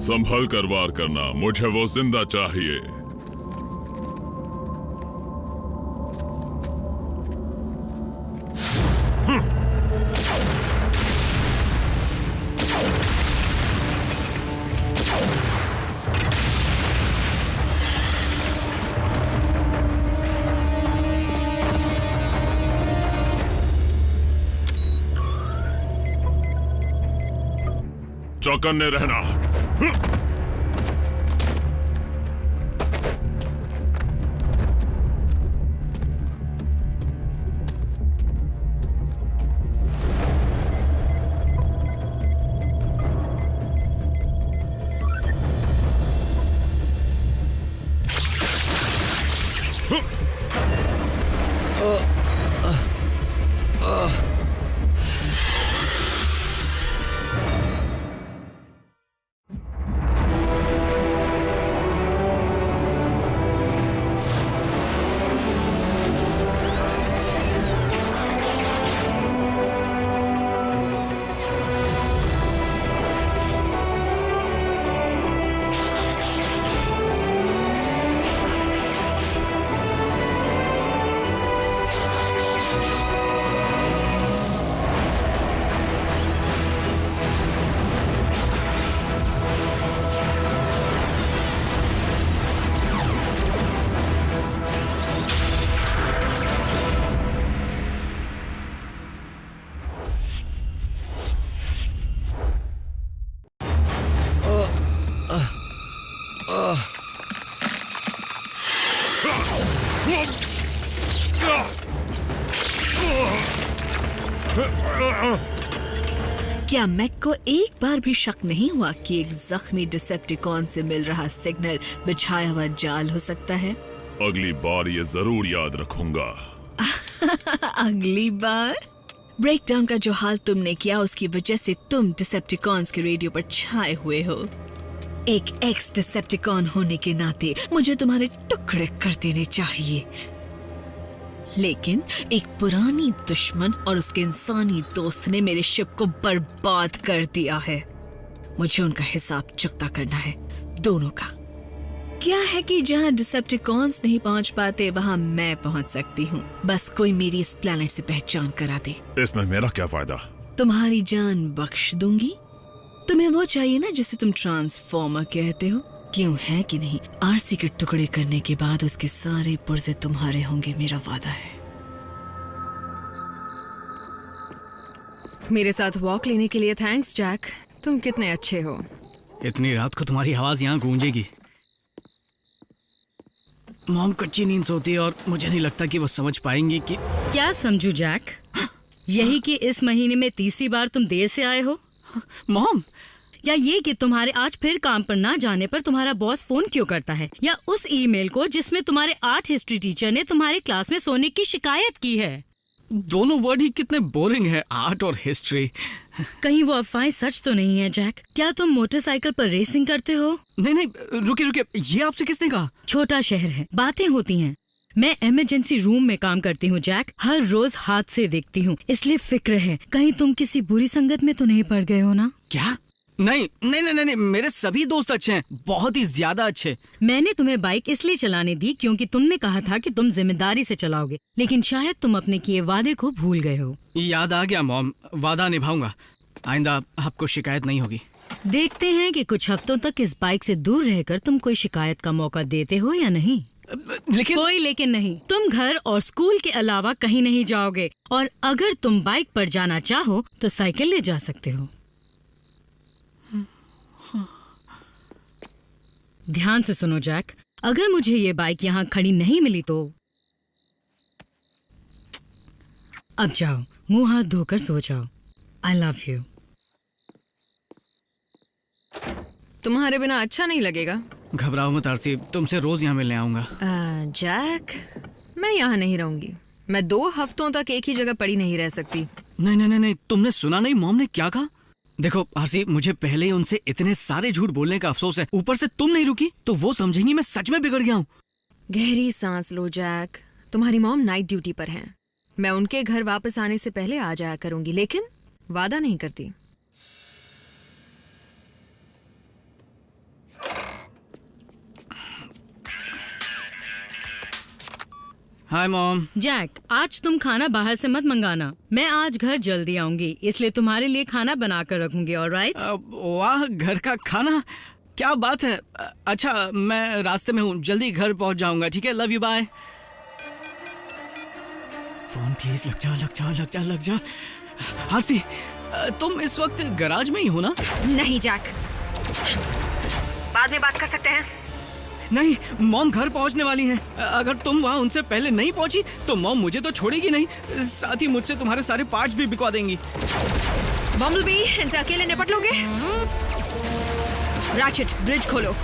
संभल कर वार करना, मुझे वो जिंदा चाहिए। चौकन्ने रहना। क्या मैक को एक बार भी शक नहीं हुआ कि एक जख्मी डिसेप्टिकॉन से मिल रहा सिग्नल बिछाया हुआ जाल हो सकता है? अगली बार ये जरूर याद रखूंगा। अगली बार? ब्रेकडाउन का जो हाल तुमने किया उसकी वजह से तुम डिसेप्टिकॉन्स के रेडियो पर छाए हुए हो। एक एक्स डिसेप्टिकॉन होने के नाते मुझे तुम्हारे टुकड़े कर देने चाहिए, लेकिन एक पुरानी दुश्मन और उसके इंसानी दोस्त ने मेरे शिप को बर्बाद कर दिया है। मुझे उनका हिसाब चुकता करना है, दोनों का। क्या है कि जहाँ डिसेप्टिकॉन्स नहीं पहुँच पाते वहाँ मैं पहुँच सकती हूँ। बस कोई मेरी इस प्लेनेट से पहचान करा दे। इसमें मेरा क्या फायदा? तुम्हारी जान बख्श दूंगी। तुम्हें वो चाहिए ना जिसे तुम ट्रांसफॉर्मर कहते हो, क्यों है कि नहीं? आरसी के टुकड़े करने के बाद उसके सारे पुर्जे तुम्हारे होंगे, मेरा वादा है। मेरे साथ वॉक लेने के लिए थैंक्स जैक, तुम कितने अच्छे हो। इतनी रात को तुम्हारी आवाज यहाँ गूंजेगी। मॉम कच्ची नींद सोती है और मुझे नहीं लगता कि वो समझ पाएंगी कि क्या समझू जैक, यही कि इस महीने में तीसरी बार तुम देर से आए हो। मॉम, या ये कि तुम्हारे आज फिर काम पर ना जाने पर तुम्हारा बॉस फोन क्यों करता है, या उस ईमेल को जिसमें तुम्हारे आर्ट हिस्ट्री टीचर ने तुम्हारे क्लास में सोने की शिकायत की है। दोनों वर्ड ही कितने बोरिंग है, आर्ट और हिस्ट्री। कहीं वो अफवाहें सच तो नहीं है जैक? क्या तुम मोटरसाइकिल पर रेसिंग करते हो? नहीं, रुकिए, ये आपसे किसने कहा? छोटा शहर है, बातें होती हैं। मैं इमरजेंसी रूम में काम करती हूँ जैक, हर रोज हादसे देखती हूँ, इसलिए फिक्र है कहीं तुम किसी बुरी संगत में तो नहीं पड़ गए हो ना? क्या? नहीं, मेरे सभी दोस्त अच्छे हैं, बहुत ही ज्यादा अच्छे। मैंने तुम्हें बाइक इसलिए चलाने दी क्योंकि तुमने कहा था कि तुम जिम्मेदारी से चलाओगे, लेकिन शायद तुम अपने किए वादे को भूल गए हो। याद आ गया मॉम, वादा निभाऊंगा, आइंदा आपको शिकायत नहीं होगी। देखते हैं कि कुछ हफ्तों तक इस बाइक से दूर रहकर तुम कोई शिकायत का मौका देते हो या नहीं। लेकिन कोई लेकिन नहीं, तुम घर और स्कूल के अलावा कहीं नहीं जाओगे, और अगर तुम बाइक पर जाना चाहो तो साइकिल ले जा सकते हो। ध्यान से सुनो जैक, अगर मुझे ये बाइक यहाँ खड़ी नहीं मिली तो अब जाओ, मुंह हाथ धोकर सो जाओ। I love you. तुम्हारे बिना अच्छा नहीं लगेगा। घबराओ मत आरसी, तुमसे रोज यहाँ मिलने आऊंगा। जैक, मैं यहाँ नहीं रहूंगी। मैं 2 हफ्तों तक एक ही जगह पड़ी नहीं रह सकती। नहीं, तुमने सुना नहीं मॉम ने क्या कहा? देखो आरसी, मुझे पहले ही उनसे इतने सारे झूठ बोलने का अफसोस है, ऊपर से तुम नहीं रुकी तो वो समझेंगी मैं सच में बिगड़ गया हूँ। गहरी सांस लो जैक, तुम्हारी मॉम नाइट ड्यूटी पर हैं। मैं उनके घर वापस आने से पहले आ जाया करूंगी, लेकिन वादा नहीं करती। Hi mom. जैक, आज तुम खाना बाहर से मत मंगाना। मैं आज घर जल्दी आऊंगी, इसलिए तुम्हारे लिए खाना बना कर रखूंगी। ऑलराइट? वाह, घर का खाना, क्या बात है। अच्छा, मैं रास्ते में हूँ, जल्दी घर पहुँच जाऊंगा। ठीक है, love you, bye. Phone please, लग जा लग जा लग जा लग जा। आरसी, तुम इस वक्त गैराज में ही हो ना? नहीं जैक, बाद में बात कर सकते हैं। नहीं, मॉम घर पहुंचने वाली हैं। अगर तुम वहां उनसे पहले नहीं पहुंची तो मॉम मुझे तो छोड़ेगी नहीं, साथ ही मुझसे तुम्हारे सारे पार्ट्स भी बिकवा देंगी। बम्बलबी, इनसे अकेले निपट लोगे? रैचेट, ब्रिज खोलो।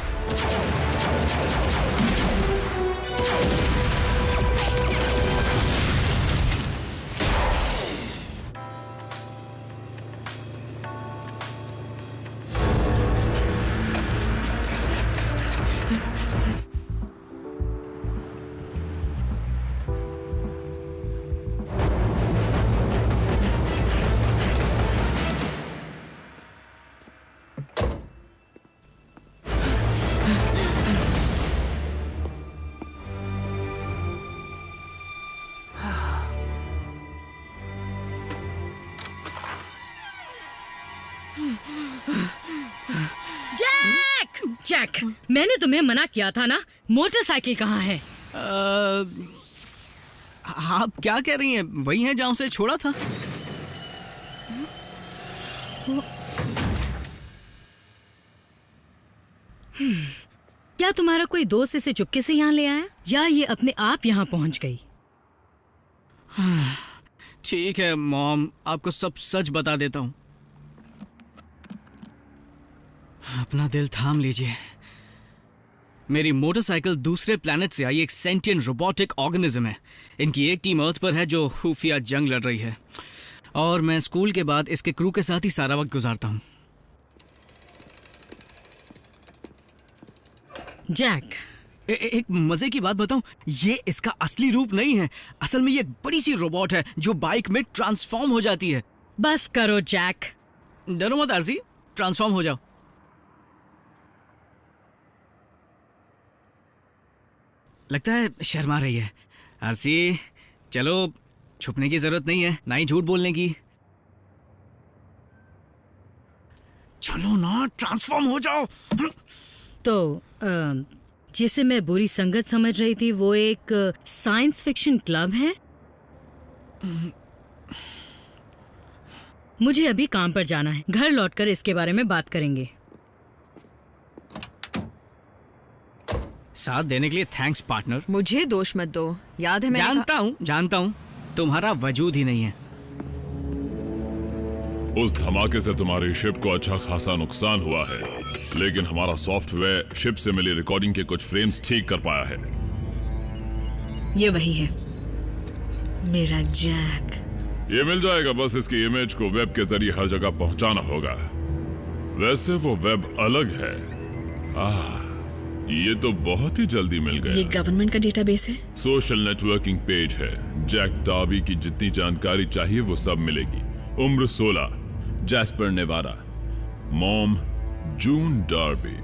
जैक, मैंने तुम्हें मना किया था ना। मोटरसाइकिल कहाँ है? आप क्या कह रही हैं? वही है जहाँ से छोड़ा था। क्या तुम्हारा कोई दोस्त इसे चुपके से यहाँ ले आया, या ये अपने आप यहाँ पहुँच गई? ठीक है मॉम, आपको सब सच बता देता हूँ। अपना दिल थाम लीजिए। मेरी मोटरसाइकिल दूसरे प्लैनेट से आई एक सेंटिएंट रोबोटिक ऑर्गेनिज्म है। इनकी एक टीम अर्थ पर है जो खुफिया जंग लड़ रही है, और मैं स्कूल के बाद इसके क्रू के साथ ही सारा वक्त गुजारता हूँ। जैक, एक मजे की बात बताऊं, ये इसका असली रूप नहीं है। असल में ये एक बड़ी सी रोबोट है जो बाइक में ट्रांसफॉर्म हो जाती है। बस करो जैक। डरो मत आरसी, ट्रांसफॉर्म हो जाओ। लगता है शर्मा रही है। आरसी, चलो, छुपने की जरूरत नहीं है, ना ही झूठ बोलने की। चलो ना, ट्रांसफॉर्म हो जाओ। तो जिसे मैं बुरी संगत समझ रही थी, वो एक साइंस फिक्शन क्लब है। मुझे अभी काम पर जाना है, घर लौटकर इसके बारे में बात करेंगे। साथ देने के लिए थैंक्स पार्टनर। मुझे दोष मत दो, याद है मैंने जानता हूँ, तुम्हारा वजूद ही नहीं है। उस धमाके से तुम्हारी शिप को अच्छा खासा नुकसान हुआ है, लेकिन हमारा सॉफ्टवेयर शिप से मिली रिकॉर्डिंग के कुछ फ्रेम्स ठीक कर पाया है। ये वही है, मेरा जैक। ये मिल जाएगा, बस इसकी इमेज को वेब के जरिए हर जगह पहुंचाना होगा। वैसे वो वेब अलग है। ये तो बहुत ही जल्दी मिल गया। ये गवर्नमेंट का डेटाबेस है। सोशल नेटवर्किंग पेज है। जैक डार्बी की जितनी जानकारी चाहिए वो सब मिलेगी। उम्र 16, जैस्पर नेवाडा। मॉम जून डार्बी,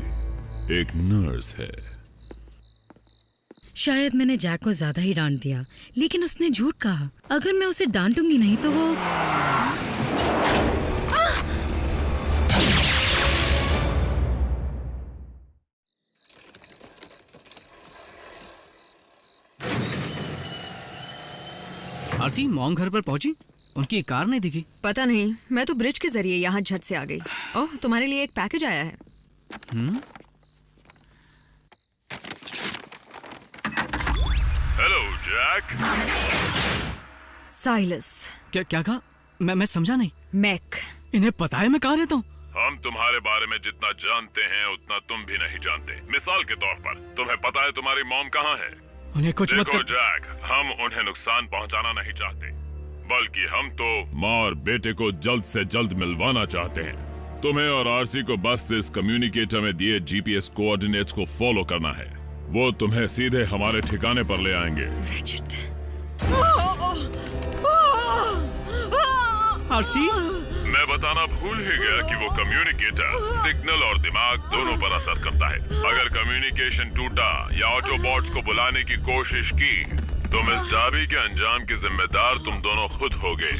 एक नर्स है। शायद मैंने जैक को ज्यादा ही डांट दिया, लेकिन उसने झूठ कहा। अगर मैं उसे डांटूंगी नहीं तो वो आरसी, मॉम घर पर पहुंची? उनकी कार नहीं दिखी। पता नहीं, मैं तो ब्रिज के जरिए यहाँ झट से आ गई। ओह, तुम्हारे लिए एक पैकेज आया है। Hello Jack. साइलस। क्या कहा? मैं समझा नहीं। मैक। इन्हें पता है मैं कहाँ रहता हूँ? हम तुम्हारे बारे में जितना जानते हैं उतना तुम भी नहीं जानते। मिसाल के तौर पर, तुम्हें पता है तुम्हारी मॉम कहाँ है? उन्हें कुछ मत कर। जैक, हम उन्हें नुकसान पहुंचाना नहीं चाहते, बल्कि हम तो माँ और बेटे को जल्द से जल्द मिलवाना चाहते हैं। तुम्हें और आरसी को बस इस कम्युनिकेटर में दिए जीपीएस कोऑर्डिनेट्स को फॉलो करना है। वो तुम्हें सीधे हमारे ठिकाने पर ले आएंगे। आरसी, मैं बताना भूल ही गया कि वो कम्युनिकेटर सिग्नल और दिमाग दोनों पर असर करता है। अगर कम्युनिकेशन टूटा या ऑटोबॉट्स को बुलाने की कोशिश की तुम इस डाबी के अंजाम के जिम्मेदार तुम दोनों खुद होगे।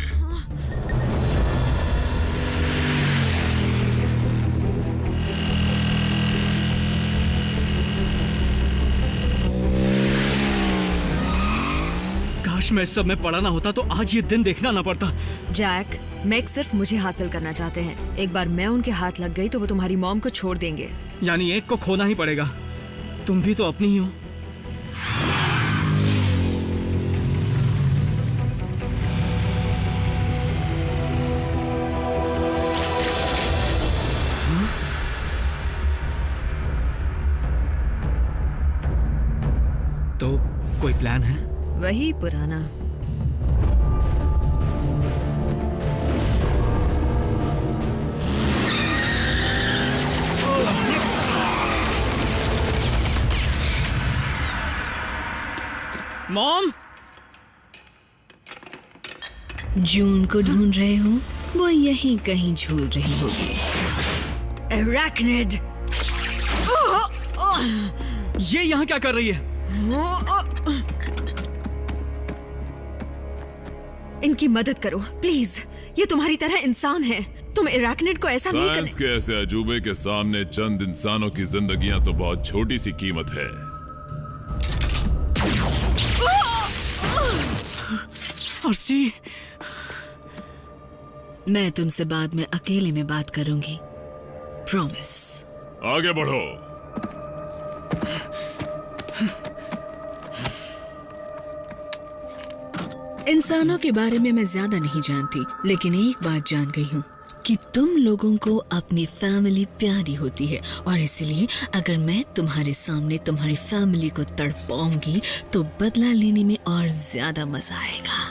काश मैं इस सब में पड़ा ना होता तो आज ये दिन देखना ना पड़ता। जैक, मैक्स सिर्फ मुझे हासिल करना चाहते हैं। एक बार मैं उनके हाथ लग गई तो वो तुम्हारी मॉम को छोड़ देंगे। यानी एक को खोना ही पड़ेगा। तुम भी तो अपनी ही हो। तो कोई प्लान है? वही पुराना। मॉम, जून को ढूंढ रहे हो? वो यहीं कहीं झूल रही होगी। एराक्निड! ये यहाँ क्या कर रही है? इनकी मदद करो प्लीज। ये तुम्हारी तरह इंसान है। तुम एराक्निड को ऐसा नहीं साइंस के ऐसे अजूबे के सामने चंद इंसानों की जिंदगियां तो बहुत छोटी सी कीमत है। आरसी, मैं तुमसे बाद में अकेले में बात करूंगी, प्रॉमिस। आगे बढ़ो। इंसानों के बारे में मैं ज्यादा नहीं जानती, लेकिन एक बात जान गई हूँ कि तुम लोगों को अपनी फैमिली प्यारी होती है, और इसलिए अगर मैं तुम्हारे सामने तुम्हारी फैमिली को तड़पाऊंगी तो बदला लेने में और ज्यादा मजा आएगा।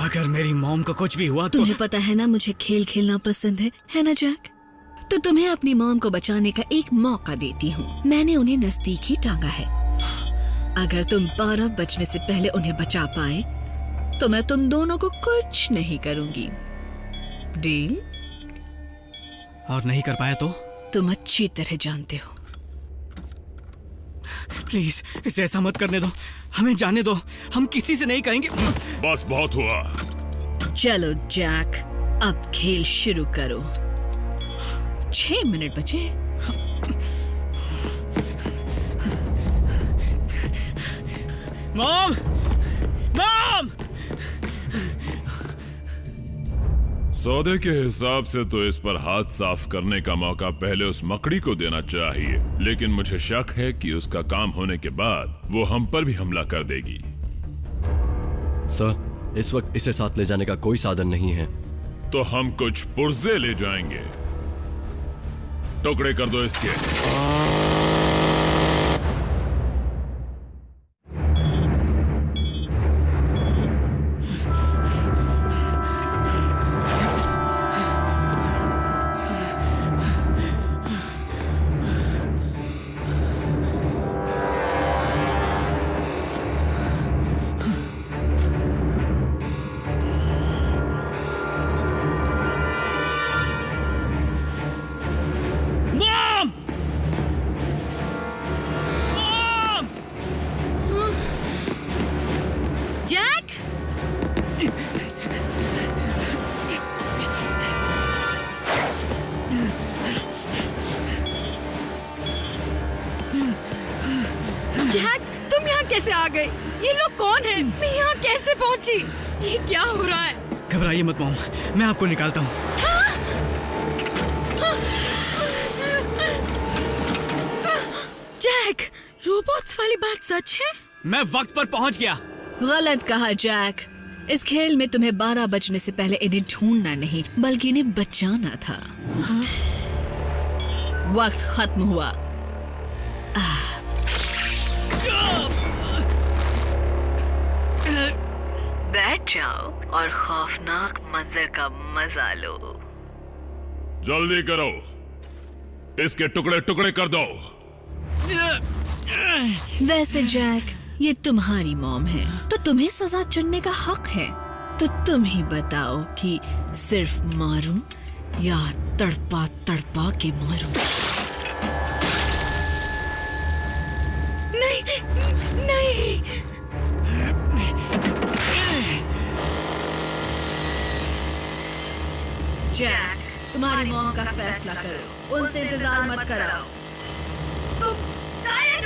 अगर मेरी मॉम को कुछ भी हुआ तो तुम्हें पता है ना मुझे खेल खेलना पसंद है ना जैक? तो तुम्हें अपनी मॉम को बचाने का एक मौका देती हूँ। मैंने उन्हें नजदीक ही टांगा है। अगर तुम 12 बजने से पहले उन्हें बचा पाए तो मैं तुम दोनों को कुछ नहीं करूंगी। डील? और नहीं कर पाया तो? तुम अच्छी तरह जानते हो। प्लीज इसे ऐसा मत करने दो। हमें जाने दो। हम किसी से नहीं कहेंगे। बस बहुत हुआ। चलो जैक, अब खेल शुरू करो। 6 मिनट बचे। मॉम! मॉम! सौदे के हिसाब से तो इस पर हाथ साफ करने का मौका पहले उस मकड़ी को देना चाहिए, लेकिन मुझे शक है कि उसका काम होने के बाद वो हम पर भी हमला कर देगी। सर, इस वक्त इसे साथ ले जाने का कोई साधन नहीं है। तो हम कुछ पुर्जे ले जाएंगे। टुकड़े कर दो इसके। जैक, तुम यहाँ कैसे आ गए? ये लोग कौन हैं? मैं यहाँ कैसे पहुँची? ये क्या हो रहा है? घबराइए मत मॉम, मैं आपको निकालता हूँ। जैक, रोबोट्स वाली बात सच है? मैं वक्त पर पहुँच गया। गलत कहा जैक। इस खेल में तुम्हें 12 बजने से पहले इन्हें ढूंढना नहीं बल्कि इन्हें बचाना था। वक्त खत्म हुआ। बैठ जाओ और खौफनाक मंजर का मजा लो। जल्दी करो, इसके टुकड़े टुकड़े कर दो। वैसे जैक, ये तुम्हारी मॉम है तो तुम्हें सजा चुनने का हक है। तो तुम ही बताओ कि सिर्फ मारूं या तड़पा तड़पा के मारूं? नहीं, नहीं। जैक, तुम्हारी मॉम का फैसला करो, उनसे इंतजार मत कराओ। तुम जाने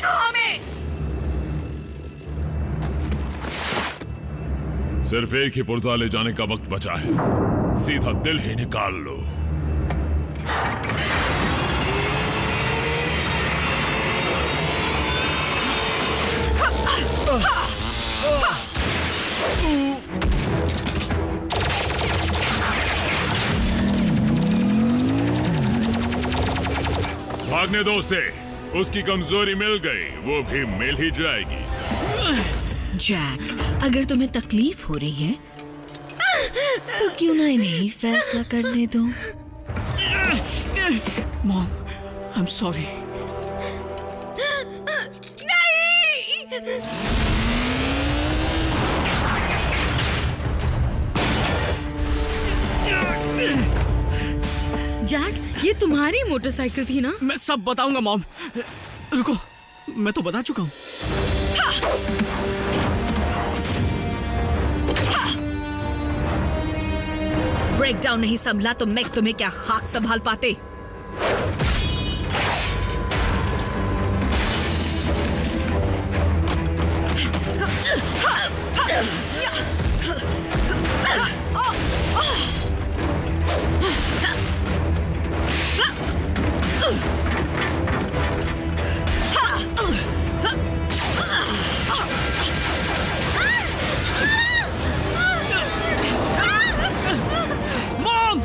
दो हमें। सिर्फ एक ही पुर्जा ले जाने का वक्त बचा है, सीधा दिल ही निकाल लो। भागने दो उसे, उसकी कमजोरी मिल गई, वो भी मिल ही जाएगी। जैक, अगर तुम्हें तकलीफ हो रही है तो क्यों ना इन्हें फैसला करने दो। Mom, I am sorry. Jack, ये तुम्हारी मोटरसाइकिल थी ना? मैं सब बताऊंगा मॉम, रुको, मैं तो बता चुका हूँ। ब्रेकडाउन नहीं संभला तो मैं तुम्हें क्या खाक संभाल पाते। मॉम!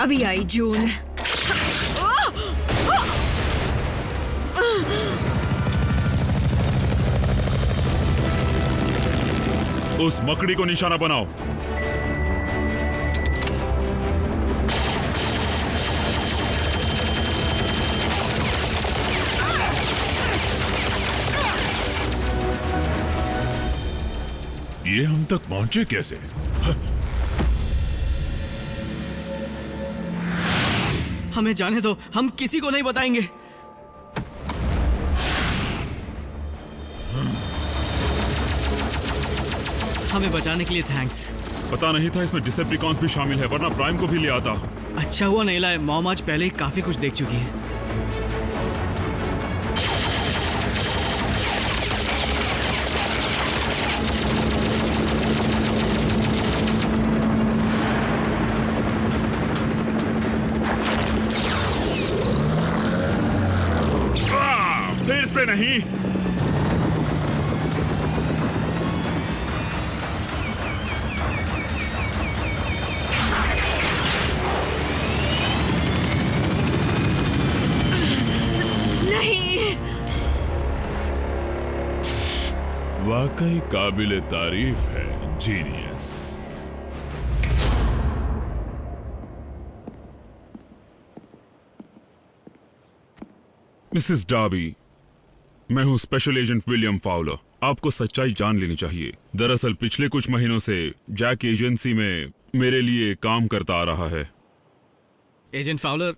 अभी आई जून। उस मकड़ी को निशाना बनाओ। ये हम तक पहुंचे कैसे? हमें जाने दो, हम किसी को नहीं बताएंगे। हमें बचाने के लिए थैंक्स। पता नहीं था इसमें डिसेप्टिकॉन्स भी शामिल है, वरना प्राइम को भी ले आता। अच्छा हुआ नहीं लाए, मॉम आज पहले ही काफी कुछ देख चुकी है। फिर से नहीं। नहीं, वाकई काबिले तारीफ है, जीनियस। मिसेस डार्बी, मैं हूं स्पेशल एजेंट विलियम फाउलर। आपको सच्चाई जान लेनी चाहिए। दरअसल पिछले कुछ महीनों से जैक एजेंसी में मेरे लिए काम करता आ रहा है। एजेंट फाउलर,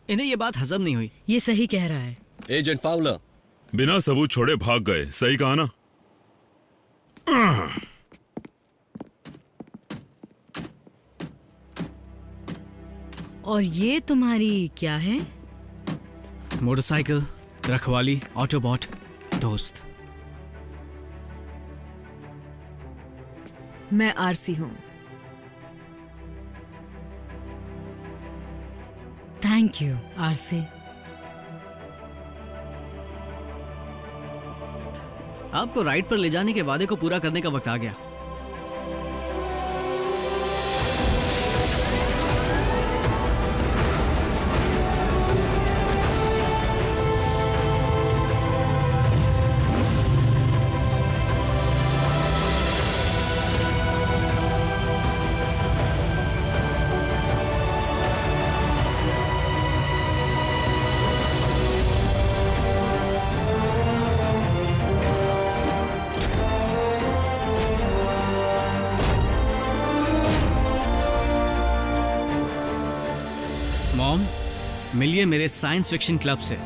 इन्हें ये बात हजम नहीं हुई। ये सही कह रहा है। एजेंट फाउलर, बिना सबूत छोड़े भाग गए, सही कहा ना? और ये तुम्हारी क्या है? मोटरसाइकिल, रखवाली, ऑटोबॉट, दोस्त। मैं आरसी हूँ। Thank you RC. आपको राइड पर ले जाने के वादे को पूरा करने का वक्त आ गया। मॉम, मिलिए मेरे साइंस फिक्शन क्लब से।